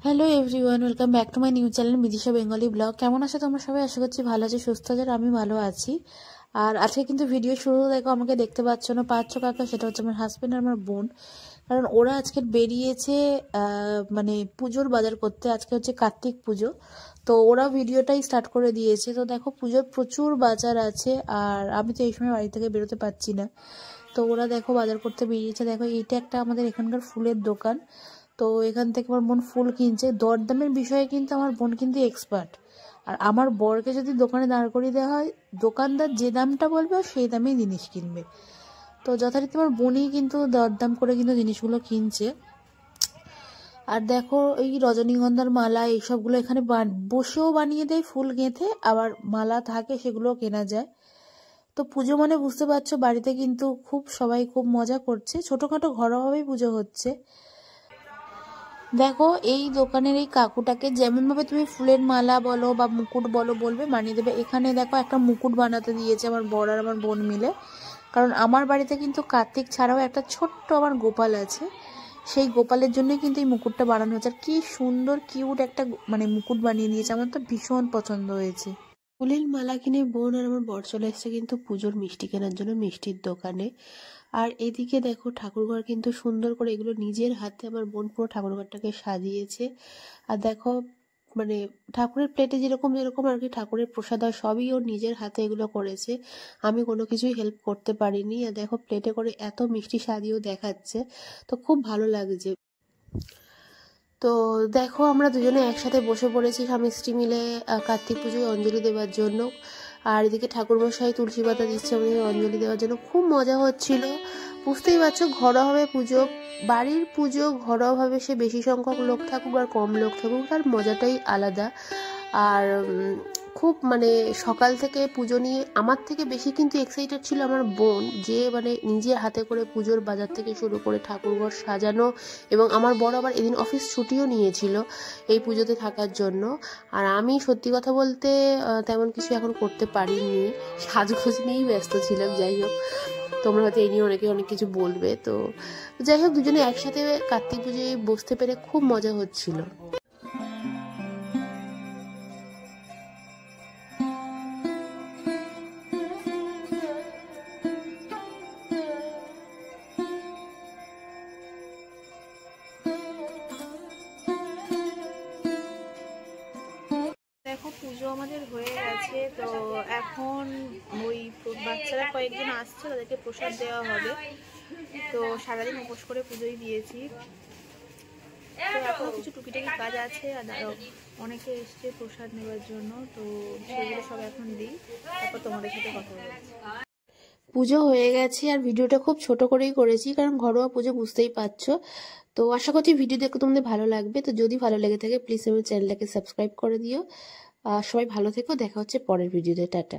Hello everyone, welcome back to my new channel Bidisha Bengali blog. কেমন আছো তোমরা সবাই? আশা করছি ভালো আছো, সুস্থ আছো। আমি ভালো আছি। আর আজকে কিন্তু ভিডিও শুরু দেখো আমাকে দেখতে পাচ্ছ না, পাচ্ছ কাকা, সেটা হচ্ছে আমার হাজব্যান্ড আর আমার বোন। কারণ ওরা আজকে বেরিয়েছে মানে পুজোর বাজার করতে। আজকে হচ্ছে কার্তিক পুজো, তো ওরা ভিডিওটাই স্টার্ট করে দিয়েছে। তো দেখো পুজোর প্রচুর বাজার আছে, আর আমি তো এই সময় বাড়ি থেকে বেরোতে পারছি না। তো ওরা দেখো বাজার করতে বেরিয়েছে। দেখো এইটা একটা আমাদের এখানকার ফুলের দোকান। তো এখান থেকে আমার বোন ফুল কিনছে। দরদামের বিষয়ে কিন্তু আমার বোন কিন্তু এক্সপার্ট। আর আমার বরকে যদি দোকানে দাঁড় করিয়ে দেওয়া হয়, দোকানদার যে দামটা বলবে সেই দামেই জিনিস কিনবে। তো যথারীতি আমার বোনই কিন্তু দরদাম করে কিন্তু জিনিসগুলো কিনছে। আর দেখো এই রজনীগন্ধার মালা এইসবগুলো এখানে বসেও বানিয়ে দেয়, ফুল গেঁথে, আবার মালা থাকে সেগুলোও কেনা যায়। তো পুজো মানে বুঝতে পারছো, বাড়িতে কিন্তু সবাই খুব মজা করছে। ছোটোখাটো ঘরোয়াভাবেই পুজো হচ্ছে। দেখো এই দোকানের এই কাকুটাকে যেমনভাবে তুমি ফুলের মালা বলো বা মুকুট বলো বলবে বানিয়ে দেবে। এখানে দেখো একটা মুকুট বানাতে দিয়েছে আমার বর আর আমার বোন মিলে। কারণ আমার বাড়িতে কিন্তু কার্তিক ছাড়াও একটা ছোট্ট আমার গোপাল আছে, সেই গোপালের জন্যই কিন্তু এই মুকুটটা বানানো হচ্ছে। আর কি সুন্দর কিউট একটা মানে মুকুট বানিয়ে দিয়েছে, আমার তো ভীষণ পছন্দ হয়েছে। ফুলের মালা কিনে বোন আর আমার বর চলে এসেছে কিন্তু পুজোর মিষ্টি কেনার জন্য মিষ্টির দোকানে। আর এদিকে দেখো ঠাকুরঘর কিন্তু সুন্দর করে এগুলো নিজের হাতে আমার বোন পুরো ঠাকুরঘরটাকে সাজিয়েছে। আর দেখো মানে ঠাকুরের প্লেটে যেরকম যেরকম আর কি ঠাকুরের প্রসাদ হয় সবই ওর নিজের হাতে এগুলো করেছে। আমি কোনো কিছুই হেল্প করতে পারিনি। আর দেখো প্লেটে করে এত মিষ্টি সাজিয়েও দেখাচ্ছে, তো খুব ভালো লাগছে। তো দেখো আমরা দুজনে একসাথে বসে পড়েছি স্বামী স্ত্রী মিলে কার্তিক পুজোয় অঞ্জলি দেওয়ার জন্য। আর এদিকে ঠাকুরমশাই তুলসী পাতা দিচ্ছে আমাদের অঞ্জলি দেওয়ার জন্য। খুব মজা হচ্ছিল। বুঝতেই পারছো ঘরোয়াভাবে পুজো, বাড়ির পুজো ঘরোয়াভাবে, সে বেশি সংখ্যক লোক থাকুক আর কম লোক থাকুক, তার মজাটাই আলাদা। আর খুব মানে সকাল থেকে পুজো নিয়ে আমার থেকে বেশি কিন্তু এক্সাইটেড ছিল আমার বোন, যে মানে নিজে হাতে করে পুজোর বাজার থেকে শুরু করে ঠাকুরঘর সাজানো। এবং আমার বড় আবার এদিন অফিস ছুটিও নিয়েছিল এই পুজোতে থাকার জন্য। আর আমি সত্যি কথা বলতে তেমন কিছু এখন করতে পারিনি, সাজগোজ নিয়েই ব্যস্ত ছিলাম। যাই হোক, তোমরা হয়তো এই নিয়ে অনেকে অনেক কিছু বলবে। তো যাই হোক, দুজনে একসাথে কার্তিক পুজোয় বসতে পেরে খুব মজা হচ্ছিল। দেখো পুজো আমাদের হয়ে গেছে। তো এখন ওই বাচ্চারা কয়েকজন আসছে, তাদেরকে প্রসাদ দেওয়া হবে। তো সারাদিন উপোস করে পুজোই দিয়েছি। তো এখনো কিছু টুকিটাকি কাজ আছে, আর অনেকে এসছে প্রসাদ নেওয়ার জন্য। তো সেগুলো সব এখন দিই, তারপর তোমাদের সাথে কথা বলছি। পুজো হয়ে গেছে আর ভিডিওটা খুব ছোট করেই করেছি, কারণ ঘরোয়া পুজো বুঝতেই পারছো। তো আশা করছি ভিডিও দেখে তোমাদের ভালো লাগবে। তো যদি ভালো লেগে থাকে প্লিজ আমার চ্যানেলটাকে সাবস্ক্রাইব করে দিও। সবাই ভালো থেকো, দেখা হচ্ছে পরের ভিডিওতে। টাটা।